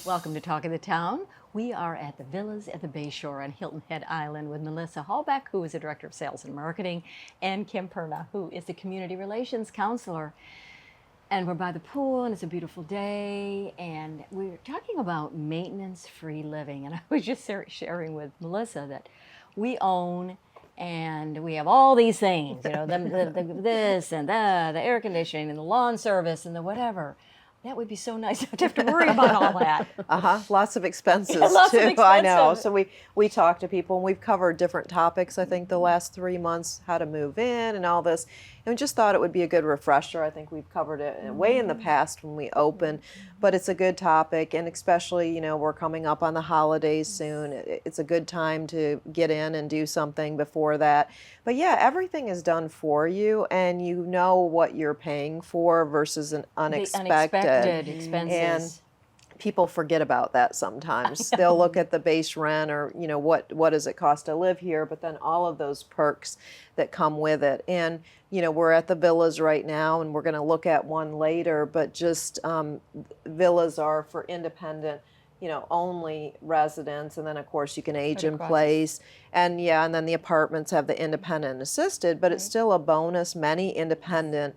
Welcome to Talk of the Town. We are at the Villas at the Bayshore on Hilton Head Island with Melissa Hallbeck, who is the Director of Sales and Marketing, and Kim Perna, who is the Community Relations Counselor. And we're by the pool, and it's a beautiful day, and we're talking about maintenance-free living. And I was just sharing with Melissa that we own and we have all these things, you know, this and the air conditioning and the lawn service and the whatever. That would be so nice not to have to worry about all that. Lots of expenses lots too. of expensive. I know. So we talk to people, and we've covered different topics. I think the last 3 months, how to move in and all this, and we just thought it would be a good refresher. I think we've covered it way in the past when we opened, but it's a good topic, and especially, you know, we're coming up on the holidays soon. It's a good time to get in and do something before that. But yeah, everything is done for you, and you know what you're paying for versus an unexpected expenses. And people forget about that sometimes. They'll look at the base rent, or, you know, what does it cost to live here, but then all of those perks that come with it. And, you know, we're at the villas right now, and we're going to look at one later, but just villas are for independent, you know, only residents, and then of course you can age in place. And yeah, and then the apartments have the independent and assisted, but it's still a bonus. Many independent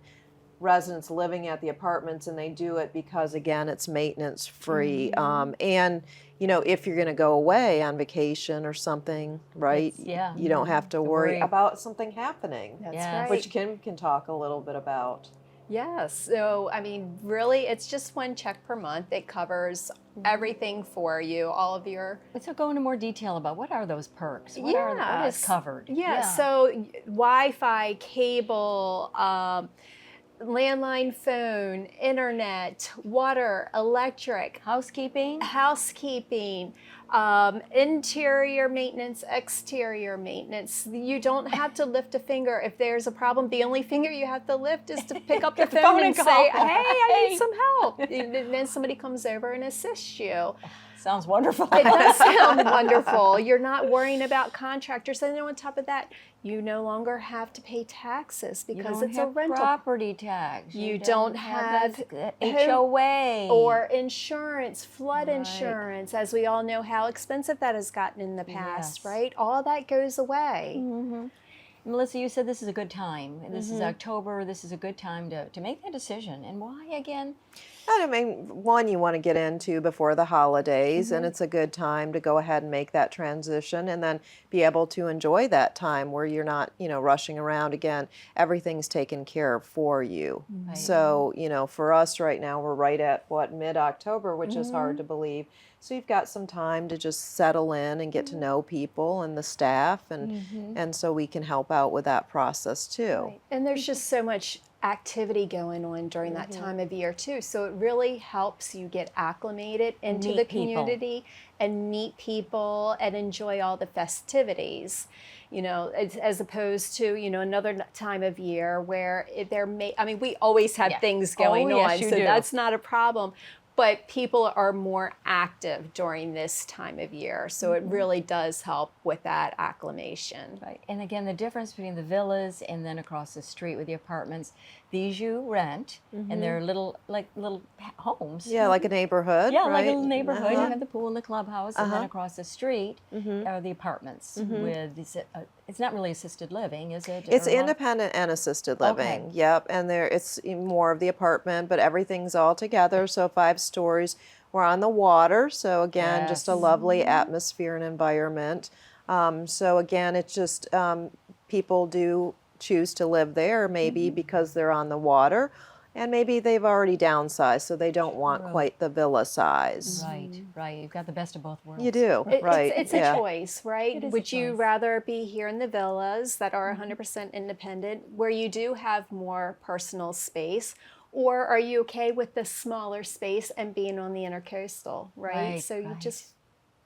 residents living at the apartments, and they do it because, again, it's maintenance free. And, you know, if you're going to go away on vacation or something, right, you don't have to worry about something happening. That's right. Which Kim can talk a little bit about. Yes. So, I mean, really, it's just one check per month. It covers everything for you, all of your... So go into more detail about what are those perks? What is covered? So Wi-Fi, cable, landline phone, internet, water, electric, housekeeping, interior maintenance, exterior maintenance. You don't have to lift a finger if there's a problem. The only finger you have to lift is to pick up the phone and say, hey, I need some help. And then somebody comes over and assists you. Sounds wonderful. It does sound wonderful. You're not worrying about contractors. And then on top of that, you no longer have to pay taxes because it's a rental. Property tax. You don't have HOA. Or insurance, flood insurance, as we all know how expensive that has gotten in the past, right? All that goes away. Melissa, you said this is a good time. This is October. This is a good time to make that decision. And why again? I mean, one, you want to get into before the holidays, and it's a good time to go ahead and make that transition, and then be able to enjoy that time where you're not, you know, rushing around. Again, everything's taken care of for you. So, you know, for us right now, we're right at mid-October, which is hard to believe. So you've got some time to just settle in and get to know people and the staff, and so we can help out with that process too. And there's just so much activity going on during that time of year too. So it really helps you get acclimated into the community and meet people and enjoy all the festivities, you know, as opposed to, you know, another time of year where we always have things going on, so that's not a problem. But people are more active during this time of year, so it really does help with that acclimation. Right, and again, the difference between the villas and then across the street with the apartments, these you rent, and they're little homes. Yeah, like a neighborhood. Yeah, like a little neighborhood. You have the pool and the clubhouse, and then across the street are the apartments with these. It's not really assisted living, is it? It's independent and assisted living. Yep, and it's more of the apartment, but everything's all together. So 5 stories. We're on the water, so again, just a lovely atmosphere and environment. So again, it's just people do choose to live there, maybe because they're on the water, and maybe they've already downsized, so they don't want quite the villa size. Right. You've got the best of both worlds. You do, right. It's a choice, right? Would you rather be here in the villas that are 100% independent, where you do have more personal space, or are you okay with the smaller space and being on the intercoastal, right? So you just,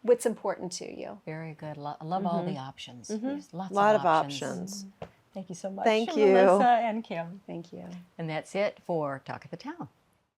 what's important to you? Very good. I love all the options. There's lots of options. Thank you so much. Thank you. Melissa and Kim. Thank you. And that's it for Talk of the Town.